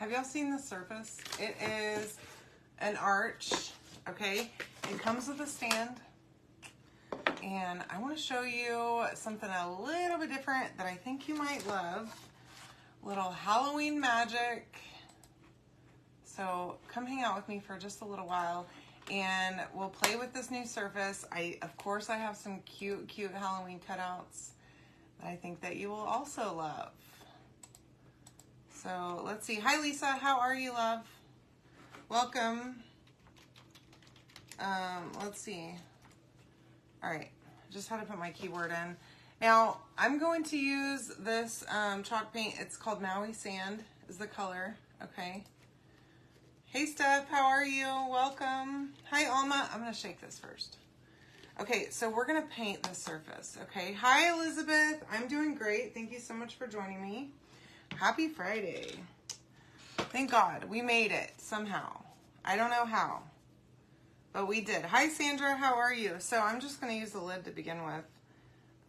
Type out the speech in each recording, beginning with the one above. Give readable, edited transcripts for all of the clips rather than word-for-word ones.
Have y'all seen the surface? It is an arch, okay? It comes with a stand. And I want to show you something a little bit different that I think you might love. Little Halloween magic. So come hang out with me for just a little while and we'll play with this new surface. Of course, I have some cute Halloween cutouts that I think that you will also love. So let's see. Hi, Lisa. How are you, love? Welcome. Let's see. All right. Just had to put my keyword in. Now, I'm going to use this chalk paint. It's called Maui Sand is the color. Okay. Hey, Steph. How are you? Welcome. Hi, Alma. I'm going to shake this first. Okay, so we're going to paint this surface. Okay. Hi, Elizabeth. I'm doing great. Thank you so much for joining me. Happy Friday. Thank God we made it somehow. I don't know how, but we did. Hi, Sandra. How are you? So I'm just going to use the lid to begin with.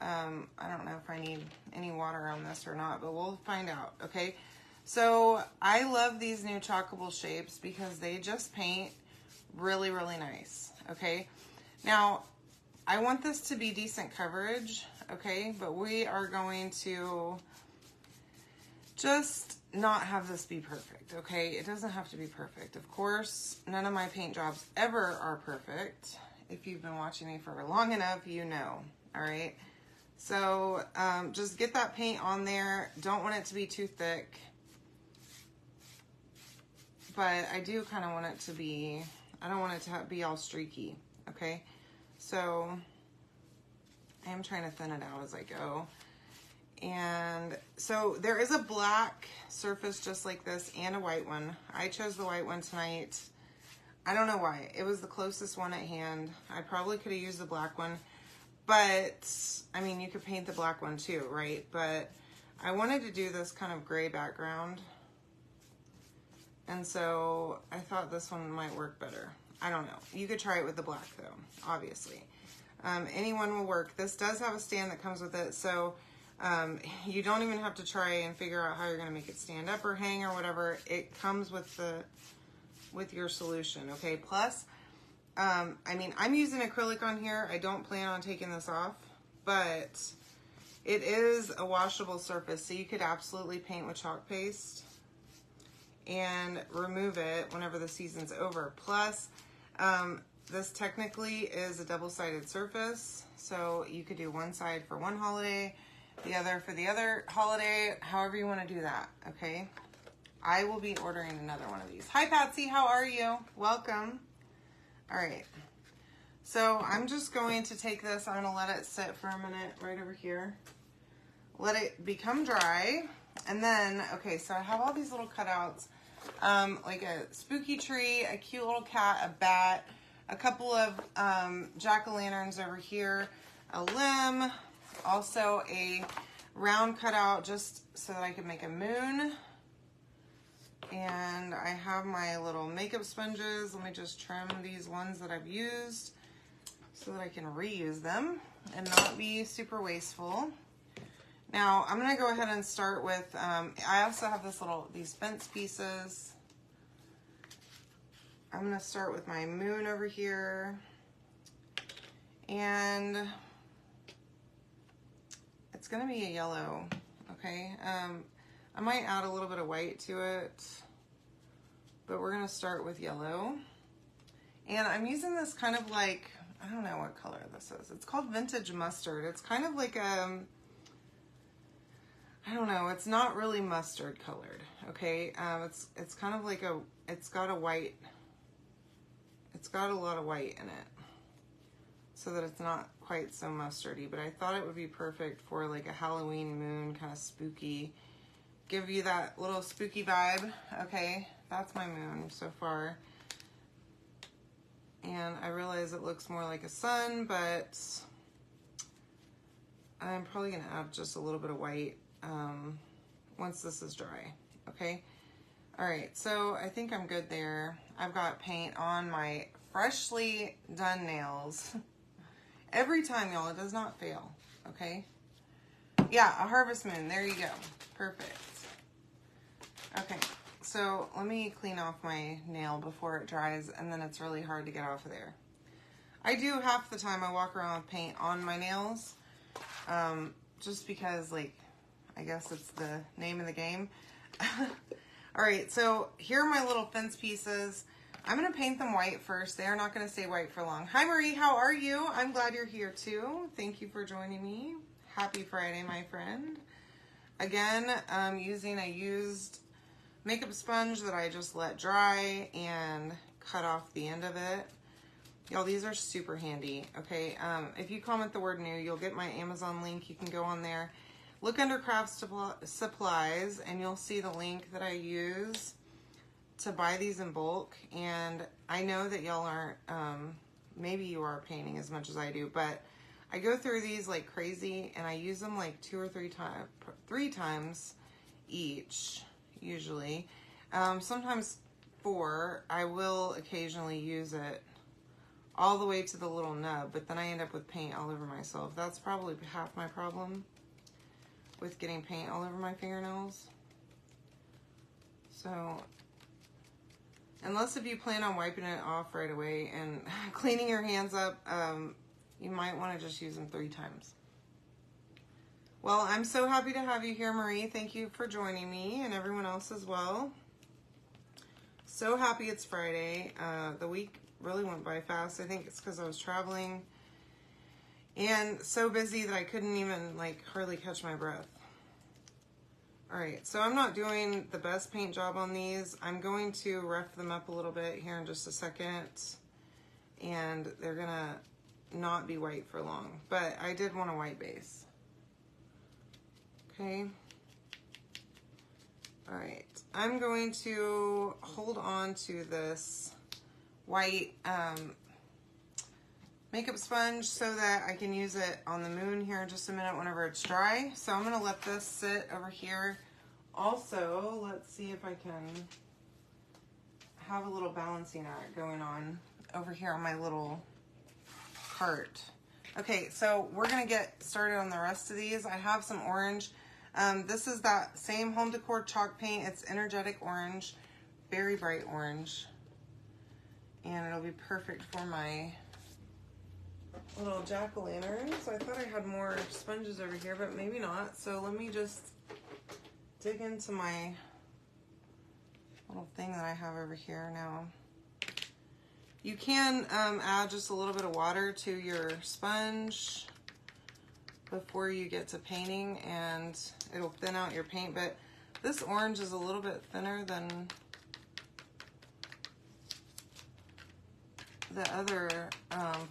I don't know if I need any water on this or not, but we'll find out. Okay. So I love these new chalkable shapes because they just paint really, really nice. Okay. Now I want this to be decent coverage. Okay. But we are going to just not have this be perfect. Okay. It doesn't have to be perfect. Of course, none of my paint jobs ever are perfect. If you've been watching me for long enough, you know. All right. So just get that paint on there. Don't want it to be too thick. But I do kind of want it to be, I don't want it to be all streaky, okay? So I am trying to thin it out as I go. And so there is a black surface just like this and a white one. I chose the white one tonight. I don't know why. It was the closest one at hand. I probably could have used the black one. But, I mean, you could paint the black one too, right? But I wanted to do this kind of gray background. And so I thought this one might work better. I don't know. You could try it with the black though, obviously. Anyone will work. This does have a stand that comes with it. So you don't even have to try and figure out how you're going to make it stand up or hang or whatever. It comes with your solution. Okay. Plus, I mean, I'm using acrylic on here. I don't plan on taking this off, but it is a washable surface. So you could absolutely paint with chalk paste and remove it whenever the season's over. Plus, this technically is a double-sided surface, so you could do one side for one holiday, the other for the other holiday, however you want to do that, okay? I will be ordering another one of these. Hi, Patsy, how are you? Welcome. All right, so I'm just going to take this, I'm gonna let it sit for a minute right over here. Let it become dry. And then, okay, so I have all these little cutouts, like a spooky tree, a cute little cat, a bat, a couple of jack-o'-lanterns over here, a limb, also a round cutout just so that I can make a moon. And I have my little makeup sponges. Let me just trim these ones that I've used so that I can reuse them and not be super wasteful. Now, I'm going to go ahead and start with, I also have these fence pieces. I'm going to start with my moon over here. And it's going to be a yellow, okay? I might add a little bit of white to it, but we're going to start with yellow. And I'm using this kind of like, I don't know what color this is. It's called Vintage Mustard. It's kind of like I don't know, it's not really mustard colored, okay? It's kind of like it's got a white, it's got a lot of white in it so that it's not quite so mustardy, but I thought it would be perfect for like a Halloween moon, kind of spooky, give you that little spooky vibe, okay? That's my moon so far. And I realize it looks more like a sun, but I'm probably gonna add just a little bit of white once this is dry, okay? All right, so I think I'm good there. I've got paint on my freshly done nails. Every time, y'all, it does not fail, okay? Yeah, a harvest moon, there you go, perfect. Okay, So let me clean off my nail before it dries, and then it's really hard to get off of there. I do half the time I walk around with paint on my nails, just because, like, I guess it's the name of the game. All right, so here are my little fence pieces. I'm gonna paint them white first. They are not gonna stay white for long. Hi Marie, how are you? I'm glad you're here too. Thank you for joining me. Happy Friday, my friend. Again, I'm using a used makeup sponge that I just let dry and cut off the end of it. Y'all, these are super handy, okay? If you comment the word new, you'll get my Amazon link. You can go on there. Look under craft supplies, and you'll see the link that I use to buy these in bulk. And I know that y'all aren't, maybe you are painting as much as I do, but I go through these like crazy, and I use them like 2 or 3 times each, usually. Sometimes 4. I will occasionally use it all the way to the little nub, but then I end up with paint all over myself. That's probably half my problem with getting paint all over my fingernails. So, unless if you plan on wiping it off right away and cleaning your hands up, you might want to just use them 3 times. Well, I'm so happy to have you here, Marie. Thank you for joining me, and everyone else as well. So happy it's Friday. The week really went by fast. I think it's because I was traveling and so busy that I couldn't even like hardly catch my breath. All right, so I'm not doing the best paint job on these. I'm going to rough them up a little bit here in just a second, and they're gonna not be white for long, but I did want a white base. Okay. All right, I'm going to hold on to this white makeup sponge so that I can use it on the moon here in just a minute whenever it's dry. So I'm gonna let this sit over here. Also, let's see if I can have a little balancing act going on over here on my little cart. Okay, so we're gonna get started on the rest of these. I have some orange. This is that same Home Decor chalk paint. It's energetic orange, very bright orange. And it'll be perfect for my little jack-o'-lanterns. I thought I had more sponges over here, but maybe not. So let me just dig into my little thing that I have over here now. You can add just a little bit of water to your sponge before you get to painting, and it'll thin out your paint. But this orange is a little bit thinner than the other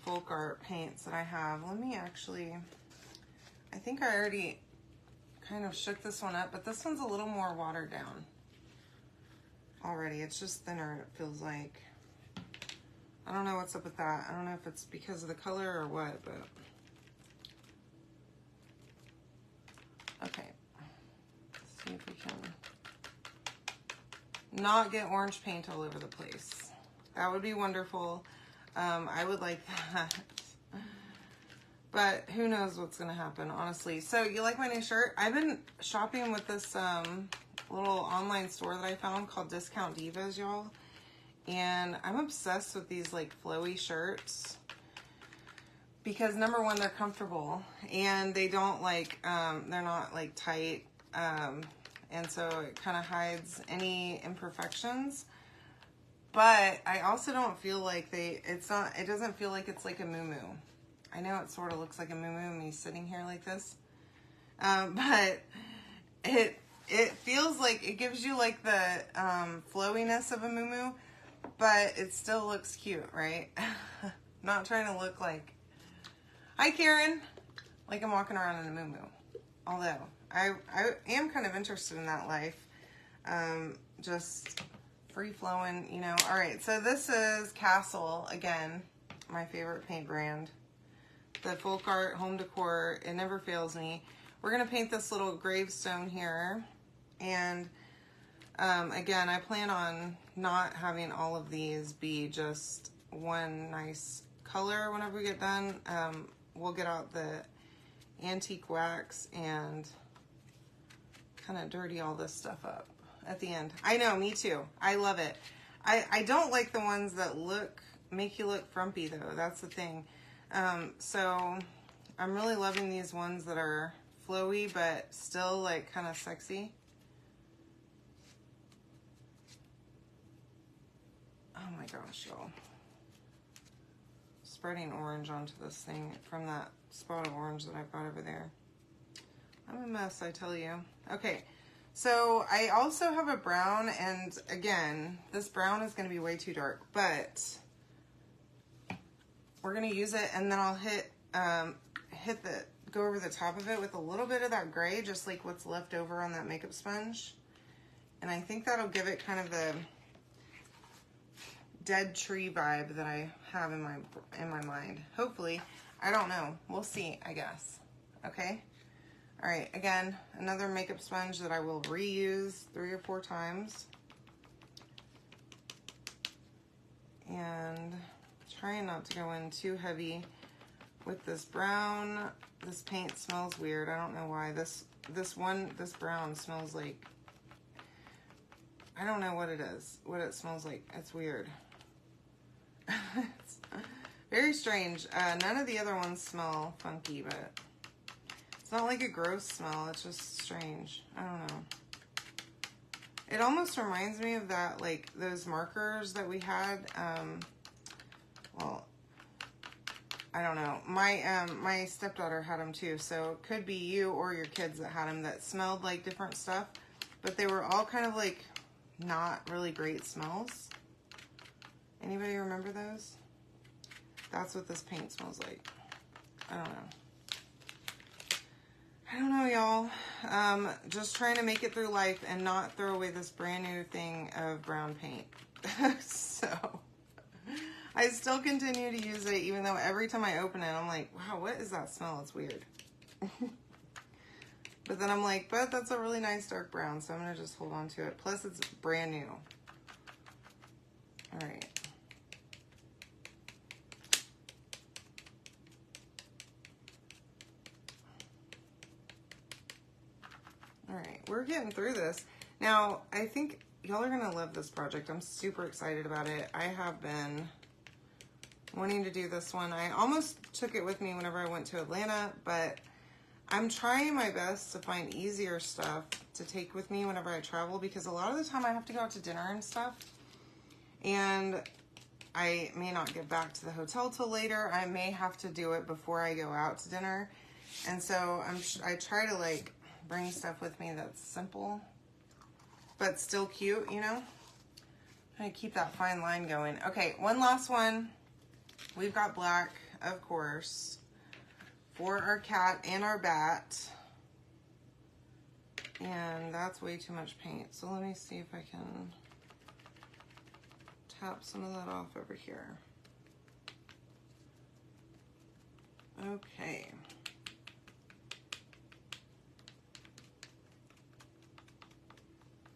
folk art paints that I have. Let me actually, I think I already kind of shook this one up, but this one's a little more watered down already. It's just thinner, it feels like. I don't know what's up with that. I don't know if it's because of the color or what, but. Okay, let's see if we can not get orange paint all over the place. That would be wonderful. I would like that, but who knows what's gonna happen, honestly. So you like my new shirt? I've been shopping with this little online store that I found called Discount Divas, y'all, and I'm obsessed with these like flowy shirts because number one, they're comfortable and they don't like they're not like tight, and so it kind of hides any imperfections. But I also don't feel like it doesn't feel like it's like a muumuu. I know it sort of looks like a muumuu, me sitting here like this. But it feels like, it gives you like the flowiness of a muumuu, but it still looks cute, right? Not trying to look like, hi Karen, like I'm walking around in a muumuu. Although, I am kind of interested in that life. Just free-flowing, you know. All right, so this is Castle, again, my favorite paint brand. The folk art, home decor, it never fails me. We're gonna paint this little gravestone here, and again, I plan on not having all of these be just one nice color whenever we get done. We'll get out the antique wax and kind of dirty all this stuff up. at the end. I know, me too. I love it. I don't like the ones that make you look frumpy though. That's the thing. So I'm really loving these ones that are flowy, but still like kind of sexy. Oh my gosh, y'all. Spreading orange onto this thing from that spot of orange that I've got over there. I'm a mess, I tell you. Okay, so I also have a brown, and again, this brown is going to be way too dark, but we're going to use it, and then I'll go over the top of it with a little bit of that gray, just like what's left over on that makeup sponge. And I think that'll give it kind of the dead tree vibe that I have in my mind. Hopefully. I don't know. We'll see, I guess. Okay? All right, again, another makeup sponge that I will reuse 3 or 4 times. And trying not to go in too heavy with this brown. This paint smells weird. I don't know why. This brown smells like, I don't know what it is, what it smells like. It's weird. It's very strange. None of the other ones smell funky, but it's not like a gross smell. It's just strange. I don't know. It almost reminds me of that, like those markers that we had. Well, I don't know. My stepdaughter had them too, so it could be you or your kids that had them that smelled like different stuff, but they were all kind of like not really great smells. Anybody remember those? That's what this paint smells like. I don't know, y'all. Just trying to make it through life and not throw away this brand new thing of brown paint. So I still continue to use it, even though every time I open it, I'm like, wow, what is that smell? It's weird. But then I'm like, but that's a really nice dark brown, so I'm going to just hold on to it. Plus, it's brand new. All right. All right, we're getting through this. Now, I think y'all are going to love this project. I'm super excited about it. I have been wanting to do this one. I almost took it with me whenever I went to Atlanta, but I'm trying my best to find easier stuff to take with me whenever I travel, because a lot of the time I have to go out to dinner and stuff, and I may not get back to the hotel till later. I may have to do it before I go out to dinner, and so I try to like bring stuff with me that's simple but still cute, you know? I keep that fine line going. Okay, one last one. We've got black, of course, for our cat and our bat. And that's way too much paint. So let me see if I can tap some of that off over here. Okay.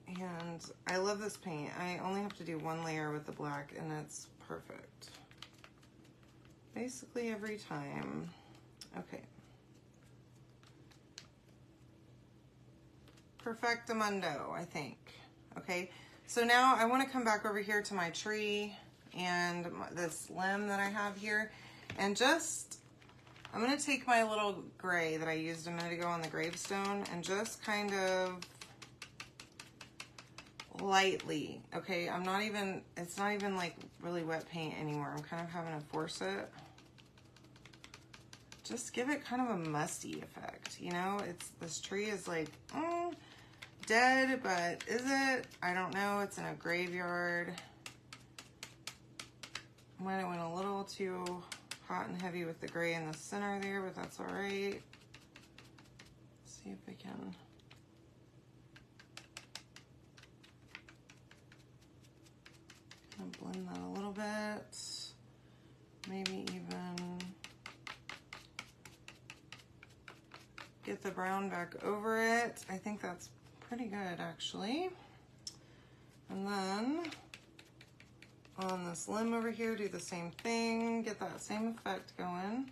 And I love this paint. I only have to do one layer with the black and it's perfect. Basically every time. Okay. Perfectamundo, I think. Okay, so now I want to come back over here to my tree and this limb that I have here, and just, I'm going to take my little gray that I used a minute ago on the gravestone and just kind of lightly, okay, it's not even like really wet paint anymore. I'm kind of having to force it. Just give it kind of a musty effect, you know? This tree is like, dead, but is it? I don't know. It's in a graveyard. Might have went a little too hot and heavy with the gray in the center there, but that's all right. Let's see if we can. Blend that a little bit. Maybe even get the brown back over it. I think that's pretty good, actually. And then on this limb over here, do the same thing, get that same effect going.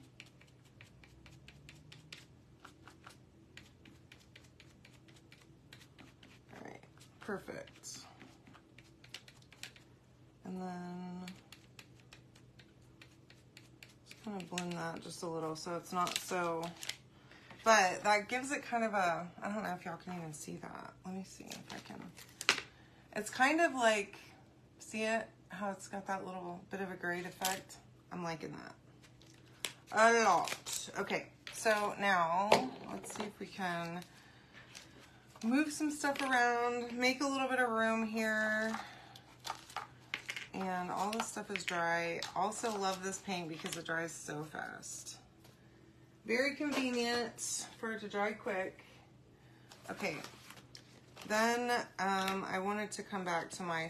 All right. Perfect. And then just kind of blend that just a little so it's not so, but that gives it kind of a, I don't know if y'all can even see that. Let me see if I can. It's kind of like, see it? How it's got that little bit of a grade effect? I'm liking that a lot. Okay, so now let's see if we can move some stuff around, make a little bit of room here. And all this stuff is dry. Also love this paint because it dries so fast. Very convenient for it to dry quick. Okay, then I wanted to come back to my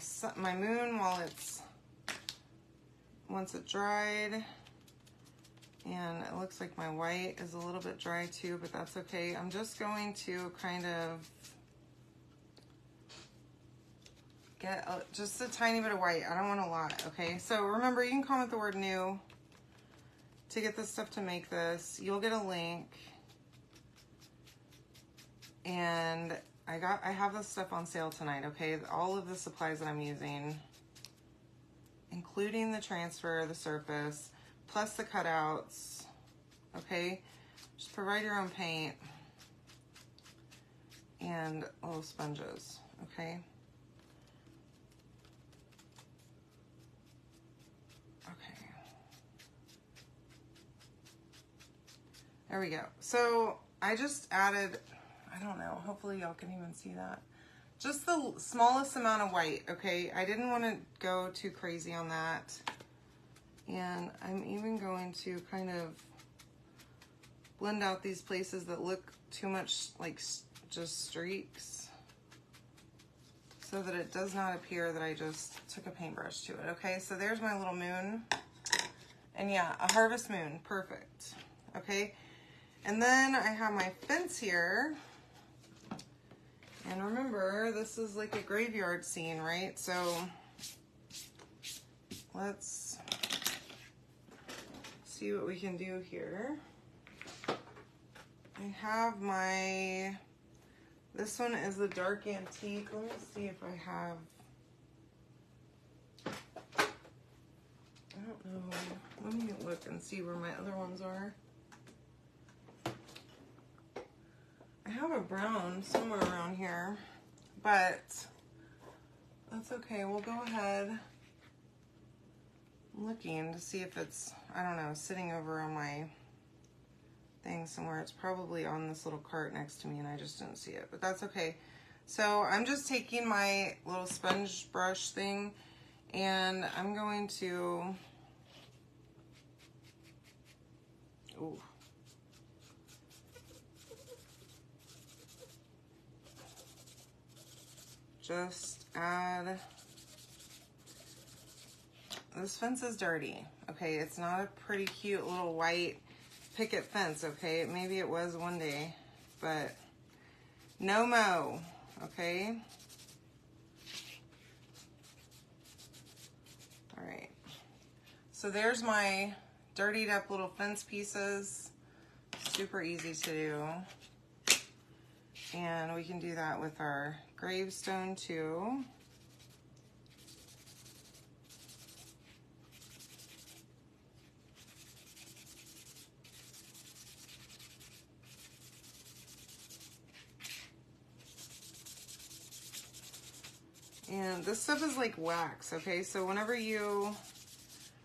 moon while once it dried. And it looks like my white is a little bit dry too, but that's okay. I'm just going to kind of get just a tiny bit of white. I don't want a lot, okay? So remember, you can comment the word new to get this stuff to make this. You'll get a link. And I have this stuff on sale tonight, okay? All of the supplies that I'm using, including the transfer, the surface, plus the cutouts, okay? Just provide your own paint and little sponges, okay? Okay. There we go. So I just added, I don't know, hopefully y'all can even see that. Just the smallest amount of white, okay? I didn't want to go too crazy on that. And I'm even going to kind of blend out these places that look too much like just streaks so that it does not appear that I just took a paintbrush to it, okay? So there's my little moon. And yeah, a harvest moon, perfect, okay? And then I have my fence here. And remember, this is like a graveyard scene, right? So let's see what we can do here. I have this one is the dark antique. Let me see if I have, I don't know. Let me look and see where my other ones are. I have a brown somewhere around here, but that's okay. We'll go ahead. I'm looking to see if it's, I don't know, sitting over on my thing somewhere. It's probably on this little cart next to me and I just didn't see it, but that's okay. So I'm just taking my little sponge brush thing and I'm going to, ooh. Just add, this fence is dirty, okay? It's not a pretty cute little white picket fence, okay? Maybe it was one day, but no mo, okay? All right, so there's my dirtied up little fence pieces. Super easy to do. And we can do that with our gravestone too. And this stuff is like wax, okay? So whenever you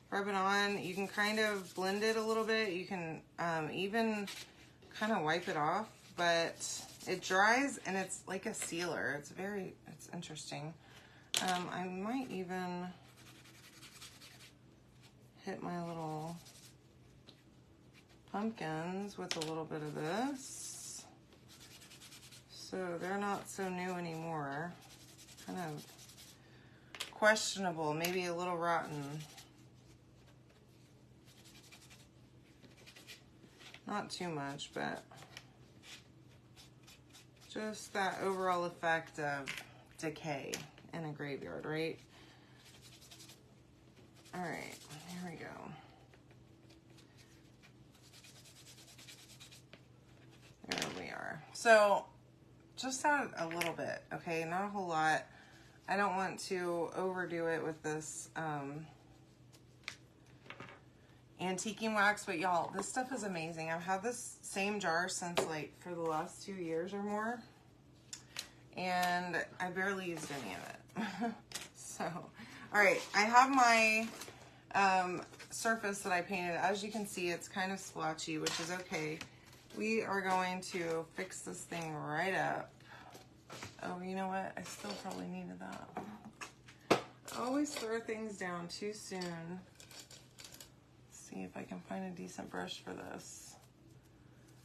rub it on, you can kind of blend it a little bit. You can even kind of wipe it off, but it dries and it's like a sealer. It's interesting. I might even hit my little pumpkins with a little bit of this. So they're not so new anymore. Kind of questionable, maybe a little rotten. Not too much, but just that overall effect of decay in a graveyard, right? All right, here we go. There we are. So just add a little bit, okay? Not a whole lot. I don't want to overdo it with this antiquing wax, but y'all, this stuff is amazing. I've had this same jar since like for the last 2 years or more, and I barely used any of it. So, all right, I have my surface that I painted. As you can see, it's kind of splotchy, which is okay. We are going to fix this thing right up. Oh, you know what? I still probably needed that. I always throw things down too soon. Let's see if I can find a decent brush for this.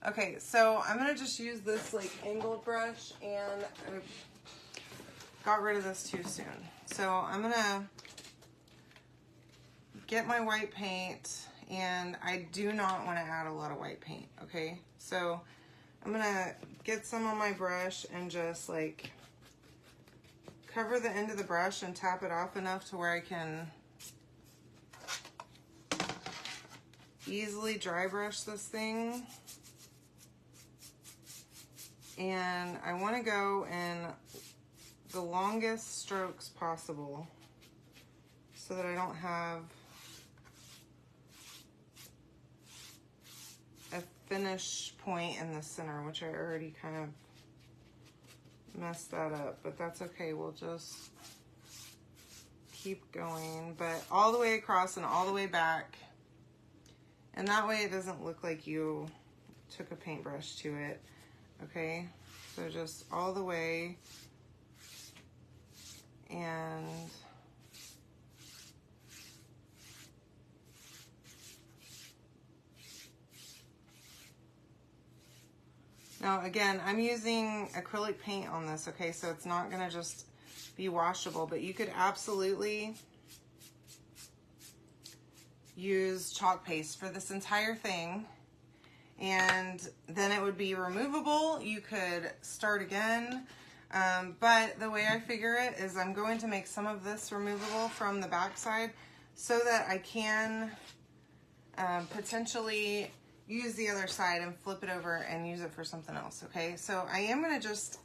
Okay, so I'm gonna just use this like angled brush, and I got rid of this too soon. So I'm gonna get my white paint, and I do not want to add a lot of white paint, okay? So I'm gonna get some on my brush and just like cover the end of the brush and tap it off enough to where I can easily dry brush this thing. And I want to go in the longest strokes possible so that I don't have a finish point in the center, which I already kind of messed that up, but that's okay. We'll just keep going, but all the way across and all the way back. And that way it doesn't look like you took a paintbrush to it. Okay, so just all the way, and now again, I'm using acrylic paint on this, okay, so it's not gonna just be washable, but you could absolutely use chalk paste for this entire thing, and then it would be removable. You could start again, but the way I figure it is I'm going to make some of this removable from the back side so that I can potentially use the other side and flip it over and use it for something else, okay? So I am gonna just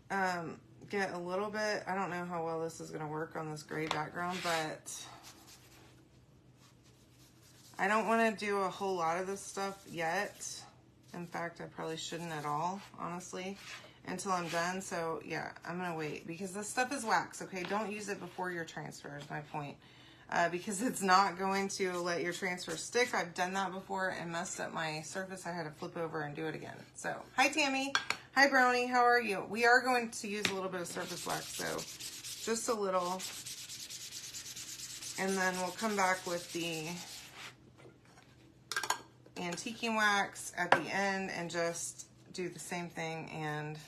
get a little bit, I don't know how well this is gonna work on this gray background, but I don't want to do a whole lot of this stuff yet. In fact, I probably shouldn't at all, honestly, until I'm done. So yeah, I'm gonna wait because this stuff is wax, okay? Don't use it before your transfer is my point, because it's not going to let your transfer stick. I've done that before and messed up my surface. I had to flip over and do it again. So hi Tammy, hi Brownie, how are you? We are going to use a little bit of surface wax, so just a little, and then we'll come back with the antiquing wax at the end and just do the same thing and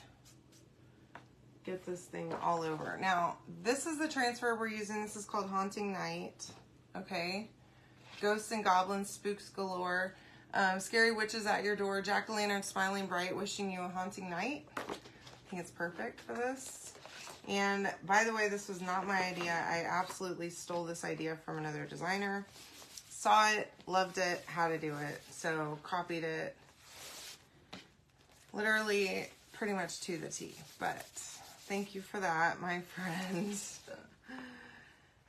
get this thing all over. Now, this is the transfer we're using. This is called Haunting Night, okay? Ghosts and goblins, spooks galore, scary witches at your door, jack-o'-lantern smiling bright, wishing you a haunting night. I think it's perfect for this. And by the way, this was not my idea. I absolutely stole this idea from another designer. Saw it, loved it, how to do it, so copied it literally pretty much to the T. But thank you for that, my friends.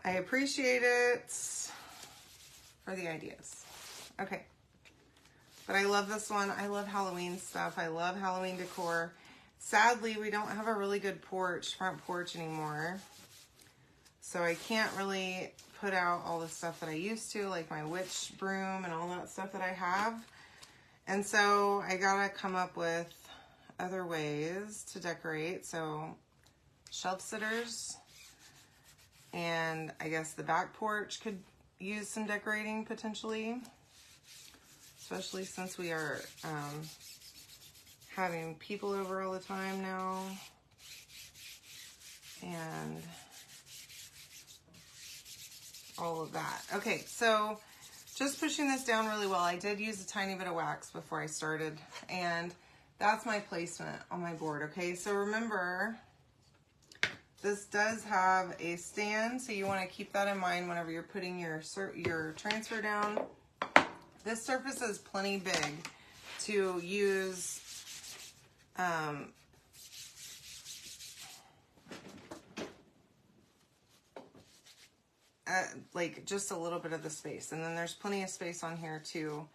I appreciate it for the ideas. Okay, but I love this one. I love Halloween stuff. I love Halloween decor. Sadly, we don't have a really good front porch anymore, so I can't really put out all the stuff that I used to, like my witch broom and all that stuff that I have. And so I gotta come up with other ways to decorate. So shelf sitters, and I guess the back porch could use some decorating potentially, especially since we are having people over all the time now. And all of that. Okay, so just pushing this down really well. I did use a tiny bit of wax before I started, and that's my placement on my board, okay? So remember, this does have a stand, so you want to keep that in mind whenever you're putting your transfer down. This surface is plenty big to use like just a little bit of the space. And then there's plenty of space on here to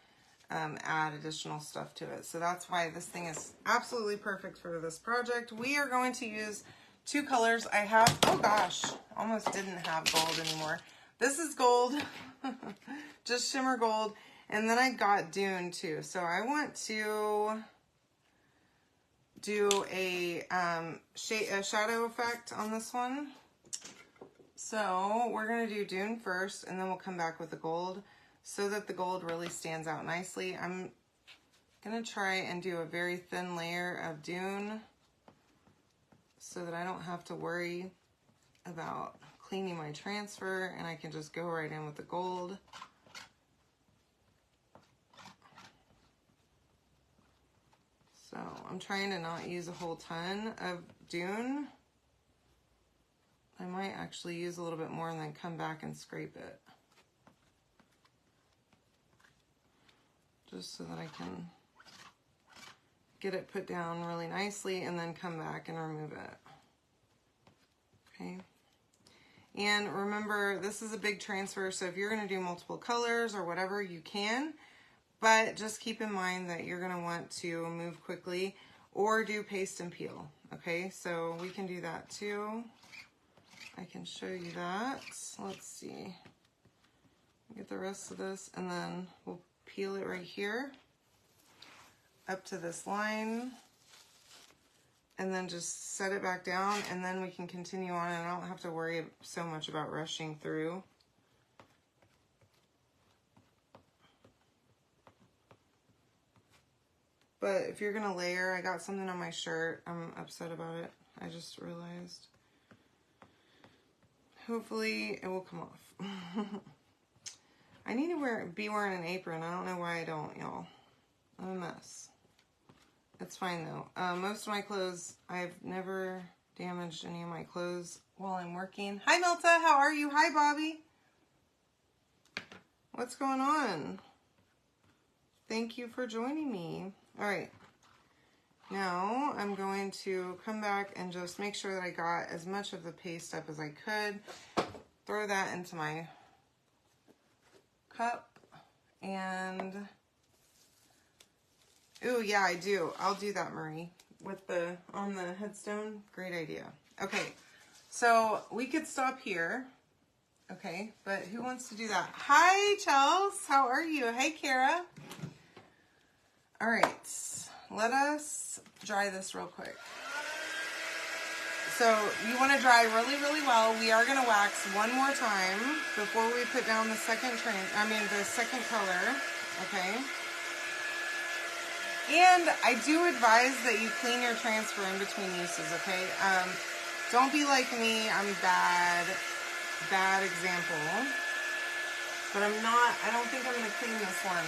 add additional stuff to it. So that's why this thing is absolutely perfect for this project. We are going to use 2 colors. I have, oh gosh, almost didn't have gold anymore. This is gold, just shimmer gold. And then I got Dune too. So I want to do a shadow effect on this one. So we're going to do Dune first, and then we'll come back with the gold so that the gold really stands out nicely. I'm going to try and do a very thin layer of Dune so that I don't have to worry about cleaning my transfer, and I can just go right in with the gold. So I'm trying to not use a whole ton of Dune. I might actually use a little bit more and then come back and scrape it. Just so that I can get it put down really nicely and then come back and remove it. Okay. And remember, this is a big transfer, so if you're going to do multiple colors or whatever, you can. But just keep in mind that you're going to want to move quickly or do paste and peel. Okay, so we can do that too. I can show you that. Let's see. Get the rest of this, and then we'll peel it right here up to this line, and then just set it back down, and then we can continue on, and I don't have to worry so much about rushing through. But if you're gonna layer, I got something on my shirt. I'm upset about it. I just realized. Hopefully it will come off. I need to be wearing an apron. I don't know why I don't, y'all. I'm a mess. It's fine though. Most of my clothes, I've never damaged any of my clothes while I'm working. Hi Milta, how are you? Hi Bobby. What's going on? Thank you for joining me. All right. Now I'm going to come back and just make sure that I got as much of the paste up as I could. Throw that into my cup. And, ooh, yeah, I do. I'll do that, Marie, with on the headstone. Great idea. Okay, so we could stop here. Okay, but who wants to do that? Hi, Chels. How are you? Hey, Kara. All right, let us dry this real quick. So you want to dry really, really well. We are going to wax one more time before we put down the second color, okay? And I do advise that you clean your transfer in between uses, okay? Don't be like me. I'm bad example. But I don't think I'm going to clean this one.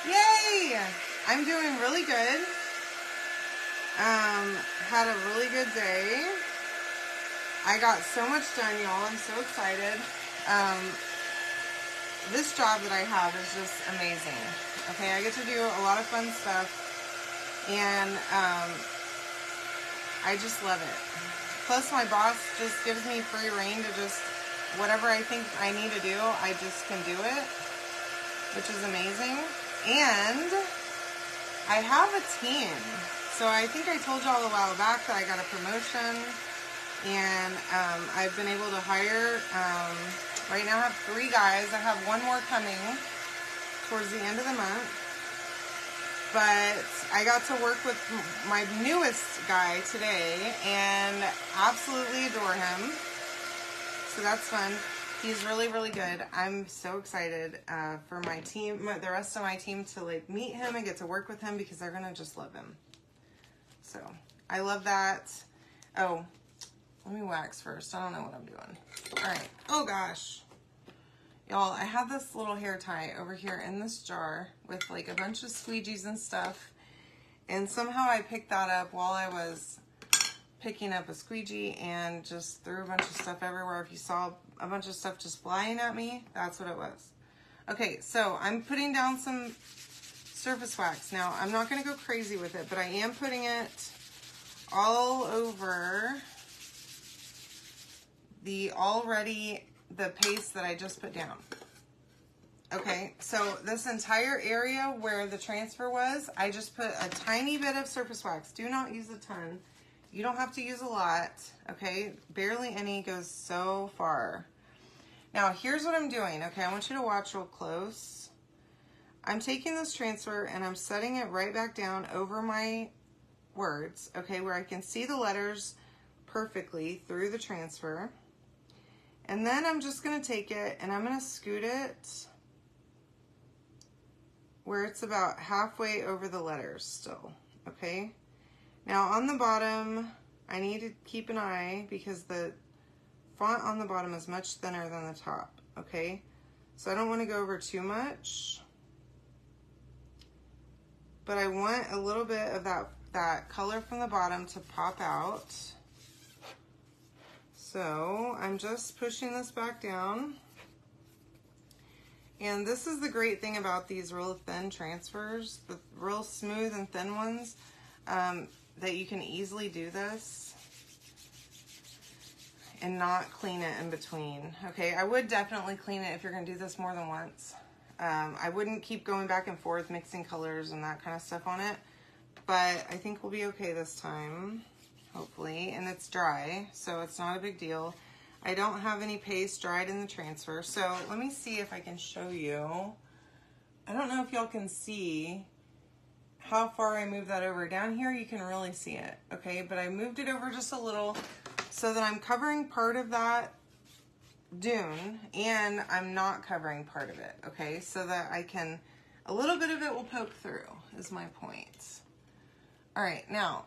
Yay! I'm doing really good. Had a really good day. I got so much done, y'all. I'm so excited. This job that I have is just amazing. Okay, I get to do a lot of fun stuff, and I just love it. Plus, my boss just gives me free reign to just, whatever I think I need to do, I just can do it, which is amazing. And I have a team. So I think I told y'all a while back that I got a promotion, and I've been able to hire, right now I have 3 guys. I have 1 more coming towards the end of the month. But I got to work with my newest guy today and absolutely adore him. So that's fun. He's really, really good. I'm so excited for my team, the rest of my team, to like meet him and get to work with him, because they're gonna just love him. So I love that. Oh, let me wax first. I don't know what I'm doing. All right. Oh gosh, y'all, I have this little hair tie over here in this jar with like a bunch of squeegees and stuff, and somehow I picked that up while I was picking up a squeegee and just threw a bunch of stuff everywhere. If you saw a bunch of stuff just flying at me, that's what it was. Okay, so I'm putting down some surface wax. Now, I'm not going to go crazy with it, but I am putting it all over the already the paste that I just put down. Okay, so this entire area where the transfer was, I just put a tiny bit of surface wax. Do not use a ton. You don't have to use a lot, okay? Barely any goes so far. Now, here's what I'm doing, okay? I want you to watch real close. I'm taking this transfer and I'm setting it right back down over my words, okay, where I can see the letters perfectly through the transfer. And then I'm just gonna take it and I'm gonna scoot it where it's about halfway over the letters still, okay? Now on the bottom, I need to keep an eye because the font on the bottom is much thinner than the top, okay? So I don't want to go over too much, but I want a little bit of that color from the bottom to pop out. So I'm just pushing this back down. And this is the great thing about these real thin transfers, the real smooth and thin ones, that you can easily do this and not clean it in between. Okay, I would definitely clean it if you're gonna do this more than once. I wouldn't keep going back and forth mixing colors and that kind of stuff on it, but I think we'll be okay this time, hopefully. And it's dry, so it's not a big deal. I don't have any paste dried in the transfer, so let me see if I can show you. I don't know if y'all can see how far I moved that over. Down here you can really see it, okay? But I moved it over just a little so that I'm covering part of that dune and I'm not covering part of it, okay? So that I can, a little bit of it will poke through is my point. All right, now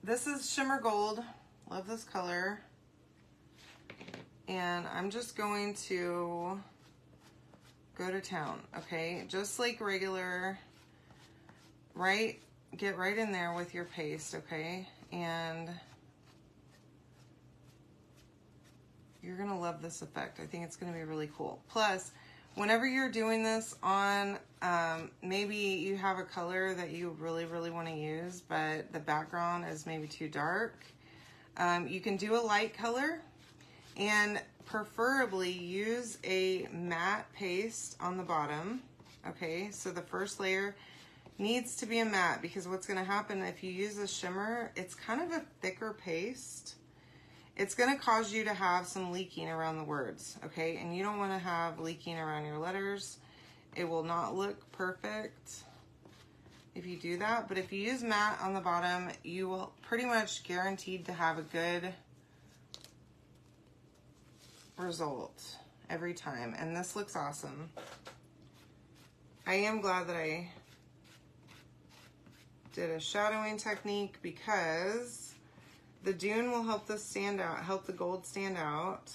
this is Shimmer Gold. Love this color. And I'm just going to go to town, okay? Just like regular, get right in there with your paste, okay? And you're gonna love this effect. I think it's gonna be really cool. Plus, whenever you're doing this on, maybe you have a color that you really, really wanna use, but the background is maybe too dark, you can do a light color. And preferably use a matte paste on the bottom, okay? So the first layer needs to be a matte because what's gonna happen if you use a shimmer, it's kind of a thicker paste. It's gonna cause you to have some leaking around the words, okay? And you don't wanna have leaking around your letters. It will not look perfect if you do that, but if you use matte on the bottom, you will pretty much guaranteed to have a good result every time, and this looks awesome. I am glad that I did a shadowing technique because the dune will help this stand out, help the gold stand out,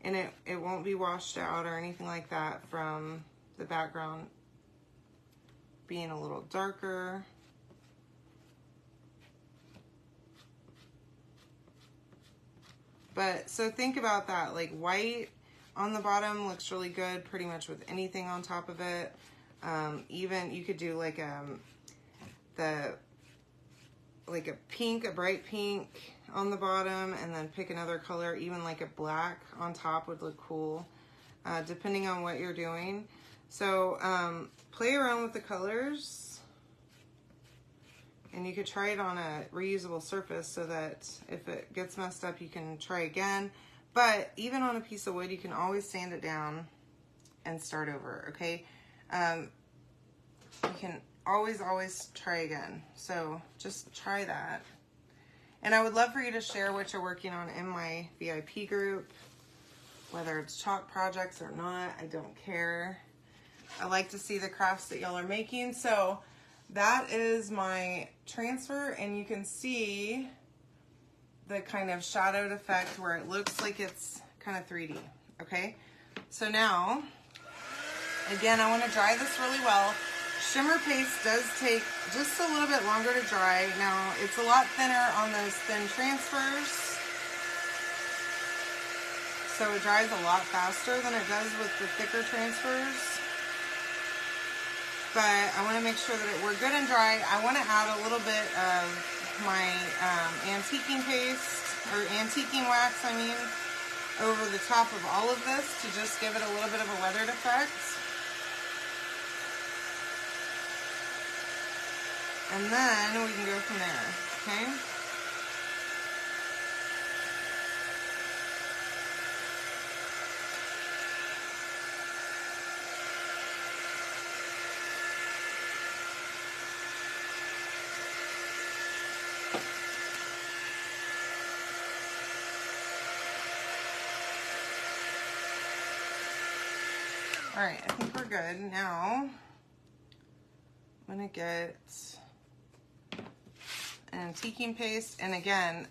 and it won't be washed out or anything like that from the background being a little darker. But so think about that, like white on the bottom looks really good pretty much with anything on top of it. Even you could do like a pink, a bright pink on the bottom and then pick another color, even like a black on top would look cool, depending on what you're doing. So play around with the colors. And you could try it on a reusable surface so that if it gets messed up, you can try again. But even on a piece of wood, you can always sand it down and start over, okay? You can always try again. So just try that. And I would love for you to share what you're working on in my VIP group, whether it's chalk projects or not, I don't care. I like to see the crafts that y'all are making. So that is my transfer, and you can see the kind of shadowed effect where it looks like it's kind of 3D, okay? So now, again, I want to dry this really well. Shimmer paste does take just a little bit longer to dry. Now, it's a lot thinner on those thin transfers, so it dries a lot faster than it does with the thicker transfers. But I want to make sure that we're good and dry. I want to add a little bit of my antiquing paste, or antiquing wax, I mean. over the top of all of this to just give it a little bit of a weathered effect. And then we can go from there, okay? All right, I think we're good. Now, I'm gonna get antiquing paste, and again,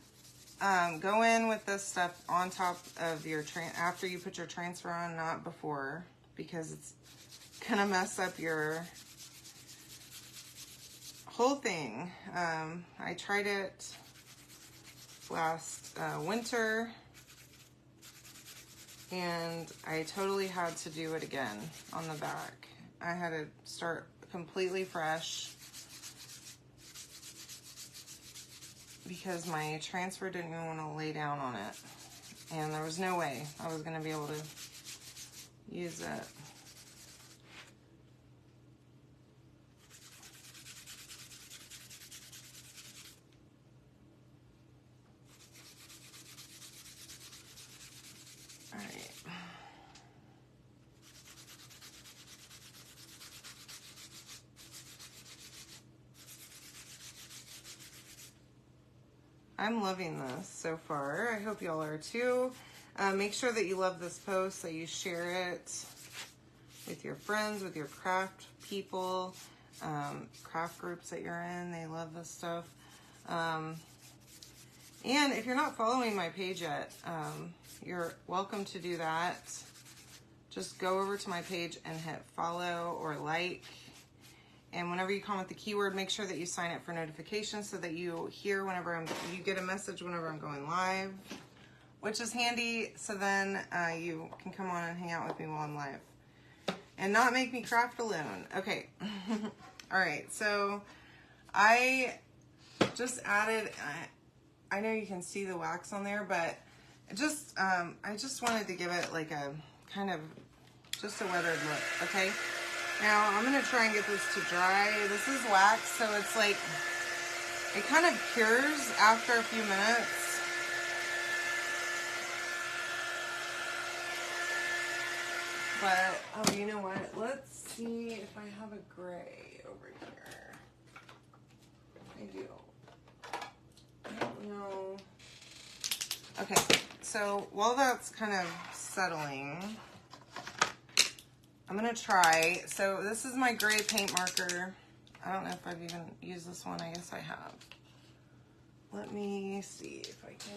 go in with this stuff on top of your, after you put your transfer on, not before, because it's gonna mess up your whole thing. I tried it last winter, and I totally had to do it again on the back. I had to start completely fresh because my transfer didn't even want to lay down on it. And there was no way I was going to be able to use it. I'm loving this so far. I hope y'all are too. Make sure that you love this post, that you share it with your friends, with your craft people, craft groups that you're in. They love this stuff. And if you're not following my page yet, you're welcome to do that. Just go over to my page and hit follow or like. And whenever you comment the keyword, make sure that you sign up for notifications so that you hear whenever you get a message whenever I'm going live, which is handy. So then you can come on and hang out with me while I'm live and not make me craft alone. Okay. All right. So I just added, I know you can see the wax on there, but just, I just wanted to give it like a kind of just a weathered look. Okay. Now, I'm going to try and get this to dry. This is wax, so it's like, it kind of cures after a few minutes. But, oh, you know what? Let's see if I have a gray over here. I do. I don't know. Okay, so while that's kind of settling, I'm gonna try, so this is my gray paint marker. I don't know if I've even used this one. I guess I have. Let me see if I can.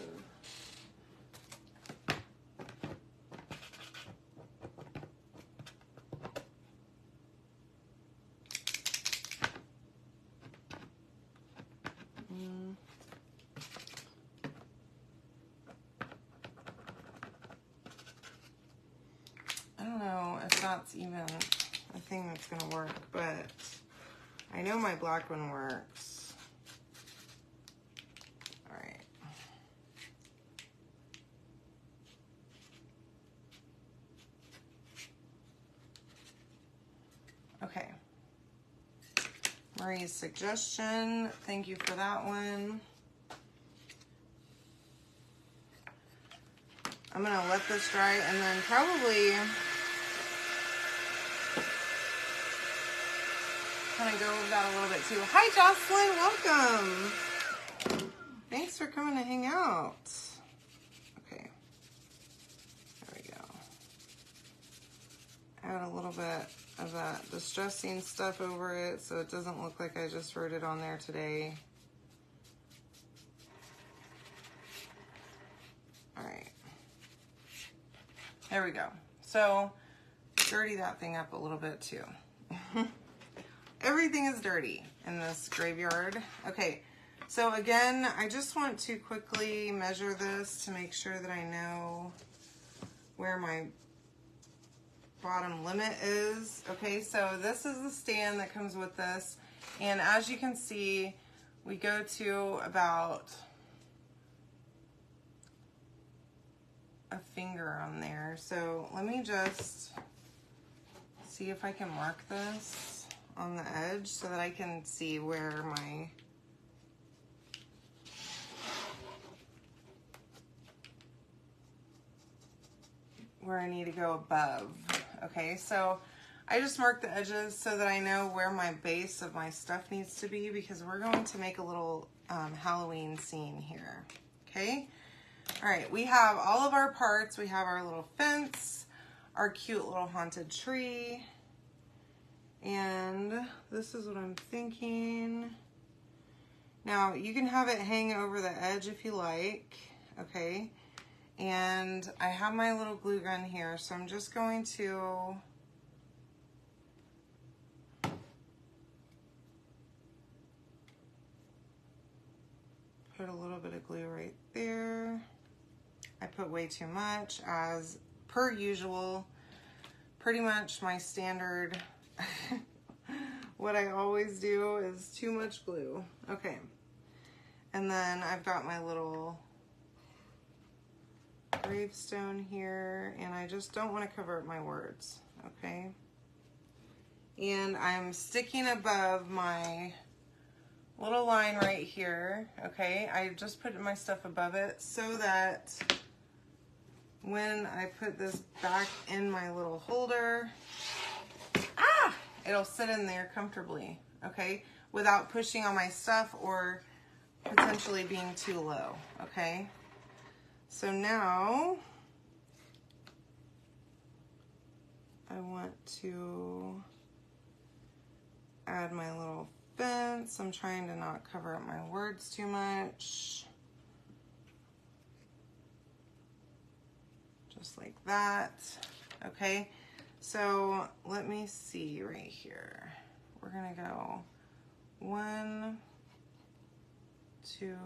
I don't know if that's even a thing that's gonna work, but I know my black one works. All right. Okay. Marie's suggestion. Thank you for that one. I'm gonna let this dry and then probably kind of go over that a little bit too. Hi, Jocelyn, welcome. Thanks for coming to hang out. Okay, there we go. Add a little bit of that distressing stuff over it so it doesn't look like I just wrote it on there today. All right, there we go. So dirty that thing up a little bit too. Everything is dirty in this graveyard. Okay, so again, I just want to quickly measure this to make sure that I know where my bottom limit is. Okay, so this is the stand that comes with this. And as you can see, we go to about a finger on there. So let me just see if I can mark this on the edge so that I can see where I need to go above. Okay, so I just marked the edges so that I know where my base of my stuff needs to be, because we're going to make a little Halloween scene here. Okay, all right, we have all of our parts. We have our little fence, our cute little haunted tree, and this is what I'm thinking. Now you can have it hang over the edge if you like, okay? And I have my little glue gun here, so I'm just going to put a little bit of glue right there. I put way too much, as per usual. Pretty much my standard, what I always do is too much glue. Okay. And then I've got my little gravestone here, and I just don't want to cover up my words, okay? And I'm sticking above my little line right here, okay? I just put my stuff above it so that when I put this back in my little holder, it'll sit in there comfortably, okay? Without pushing on my stuff or potentially being too low, okay? So now I want to add my little fence. I'm trying to not cover up my words too much. Just like that. Okay, so let me see right here. We're gonna go 1, 2,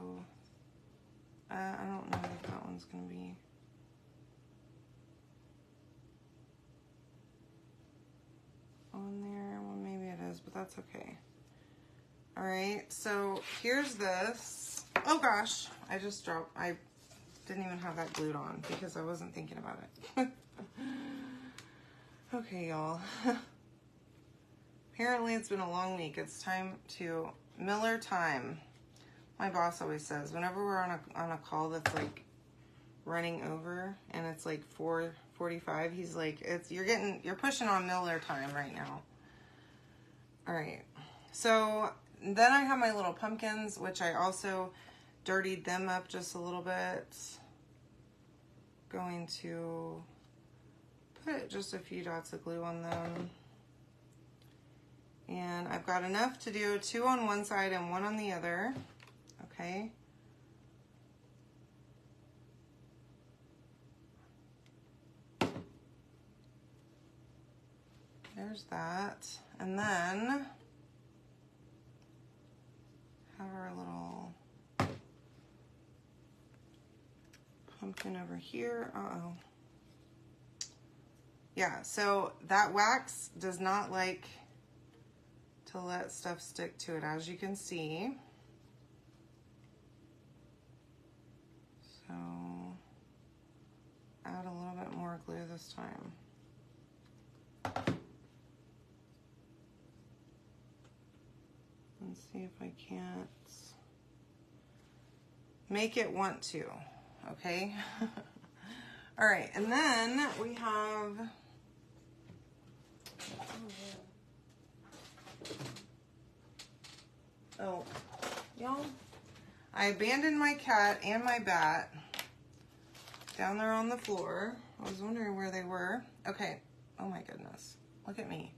I don't know if that one's gonna be. On there, well maybe it is, but that's okay. All right, so here's this. Oh gosh, I just dropped, I didn't even have that glued on because I wasn't thinking about it. Okay, y'all. Apparently it's been a long week. It's time to Miller time. My boss always says whenever we're on a call that's like running over and it's like 4:45, he's like, you're pushing on Miller time right now. All right, so then I have my little pumpkins, which I also dirtied them up just a little bit. Going to put just a few dots of glue on them. And I've got enough to do 2 on one side and 1 on the other. Okay. There's that. And then have our little pumpkin over here. Uh-oh. Yeah, so that wax does not like to let stuff stick to it, as you can see. So add a little bit more glue this time. And see if I can't make it want to, okay? All right, and then we have, oh, y'all, I abandoned my cat and my bat down there on the floor. I was wondering where they were. Okay, oh my goodness, look at me.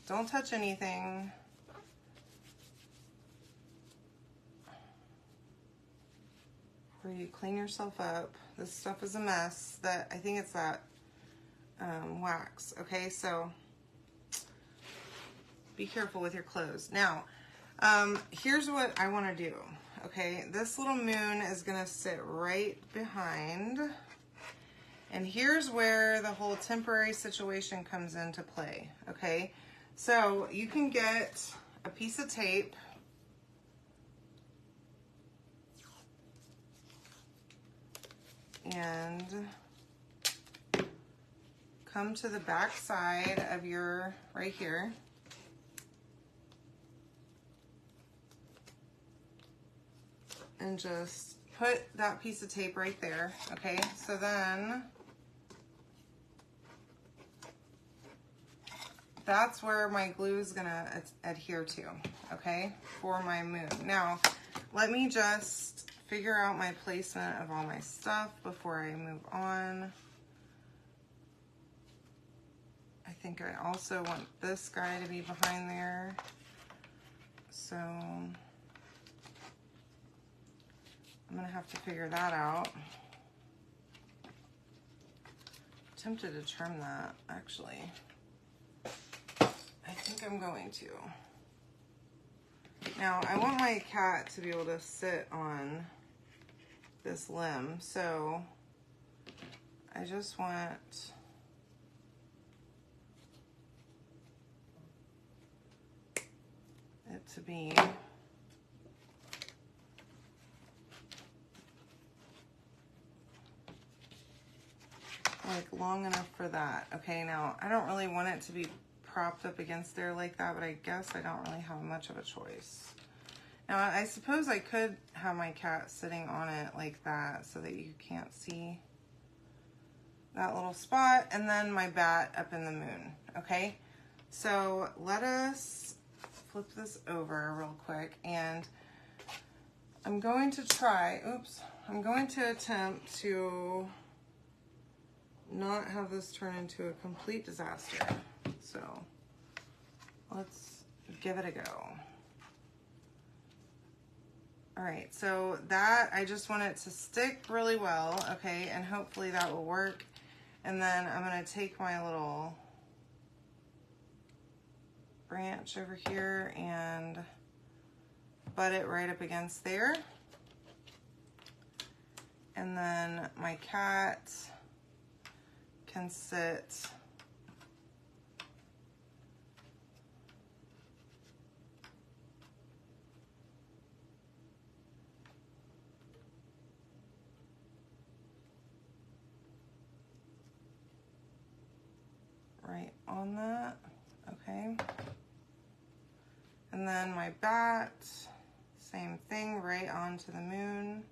Don't touch anything. Before you clean yourself up. This stuff is a mess. I think it's that wax. Okay, so be careful with your clothes. Now, here's what I want to do. Okay, this little moon is gonna sit right behind, and here's where the whole temporary situation comes into play. Okay, so you can get a piece of tape. and come to the back side of your, right here. And just put that piece of tape right there, okay? So then, that's where my glue is gonna adhere to, okay? For my moon. Now, let me just figure out my placement of all my stuff before I move on. I think I also want this guy to be behind there. So I'm gonna have to figure that out. I'm tempted to trim that, actually. I think I'm going to. Now, I want my cat to be able to sit on this limb, so I just want it to be like long enough for that. Okay, now I don't really want it to be propped up against there like that, but I guess I don't really have much of a choice. Now I suppose I could have my cat sitting on it like that so that you can't see that little spot, and then my bat up in the moon. Okay, so let us flip this over real quick, and I'm going to try, I'm going to attempt to not have this turn into a complete disaster. So let's give it a go. All right, so that, I just want it to stick really well, okay, and hopefully that will work. And then I'm gonna take my little branch over here and butt it right up against there. And then my cat can sit right on that, okay? And then my bat, same thing, right onto the moon.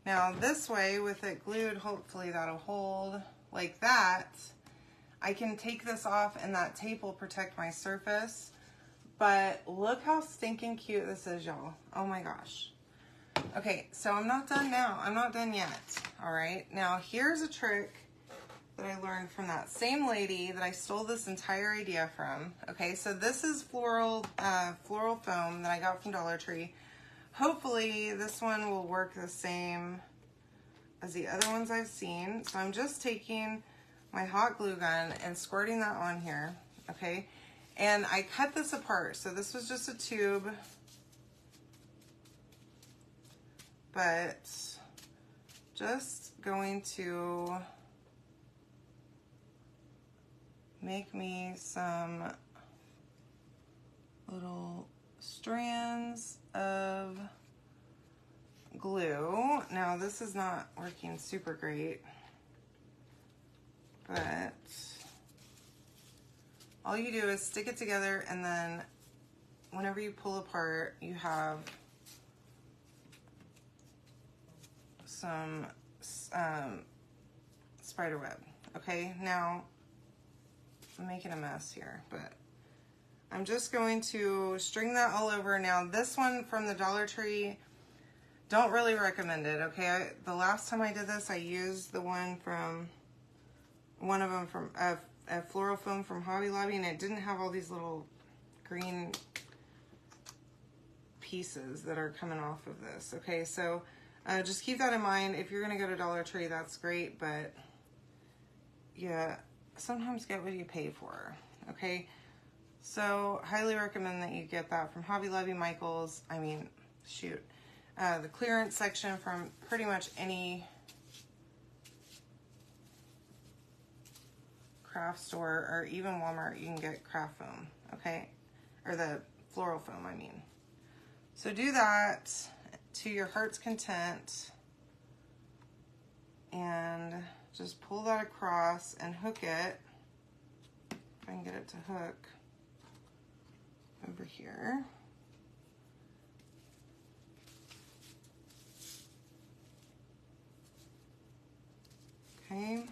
Now this way, with it glued, hopefully that'll hold like that. I can take this off and that tape will protect my surface. But look how stinking cute this is, y'all. Oh my gosh. Okay, so I'm not done now. I'm not done yet, all right? Now here's a trick that I learned from that same lady that I stole this entire idea from. Okay, so this is floral foam that I got from Dollar Tree. Hopefully this one will work the same as the other ones I've seen. So I'm just taking my hot glue gun and squirting that on here, okay? And I cut this apart. So this was just a tube, but just going to make me some little strands of glue. Now this is not working super great, but all you do is stick it together, and then whenever you pull apart, you have some spider web. Okay, now I'm making a mess here, but I'm just going to string that all over. Now this one from the Dollar Tree, don't really recommend it, okay? The last time I did this, I used the one from, one of them from a floral foam from Hobby Lobby, and it didn't have all these little green pieces that are coming off of this, okay? So just keep that in mind. If you're gonna go to Dollar Tree, that's great, but yeah, sometimes get what you pay for, okay? So highly recommend that you get that from Hobby Lobby, Michael's, I mean, shoot, the clearance section from pretty much any craft store, or even Walmart. You can get craft foam, okay? Or the floral foam, I mean. So do that. to your heart's content and just pull that across and hook it. If I can get it to hook over here. Okay.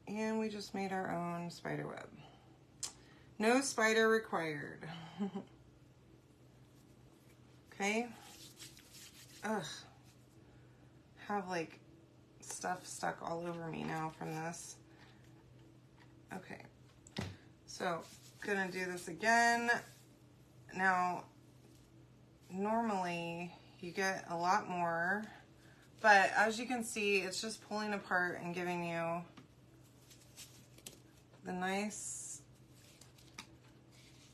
And we just made our own spider web. No spider required. Okay. Ugh. Have like stuff stuck all over me now from this. Okay. So, gonna do this again. Now, normally you get a lot more, but as you can see, it's just pulling apart and giving you the nice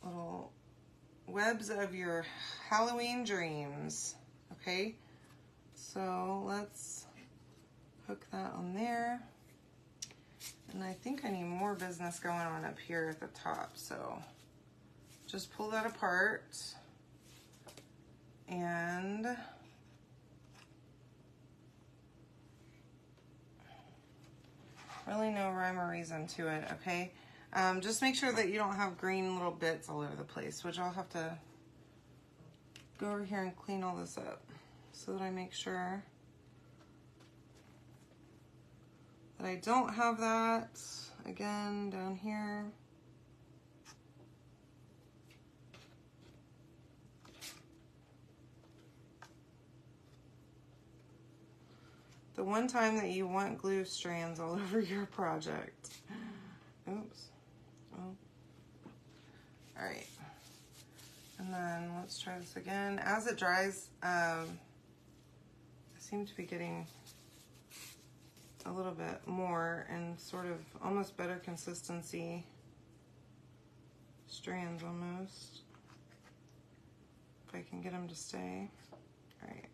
little webs of your Halloween dreams. Okay, so let's hook that on there. And I think I need more business going on up here at the top, so just pull that apart and really no rhyme or reason to it, okay? Just make sure that you don't have green little bits all over the place, which I'll have to go over here and clean all this up so that I make sure that I don't have that again down here. The one time that you want glue strands all over your project. Oops. Oh. All right. And then let's try this again. As it dries, I seem to be getting a little bit more and sort of almost better consistency strands almost. If I can get them to stay. All right.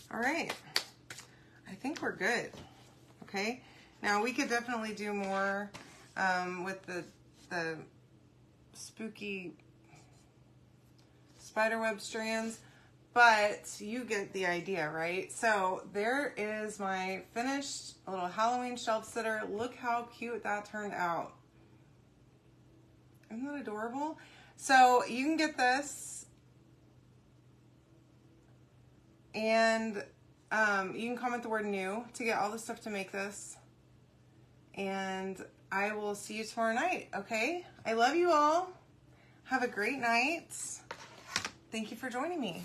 All right, I think we're good. Okay, now we could definitely do more with the spooky spiderweb strands, but you get the idea, right? So there is my finished little Halloween shelf sitter. Look how cute that turned out. Isn't that adorable? So you can get this. And you can comment the word new to get all the stuff to make this. And I will see you tomorrow night, okay? I love you all. Have a great night. Thank you for joining me.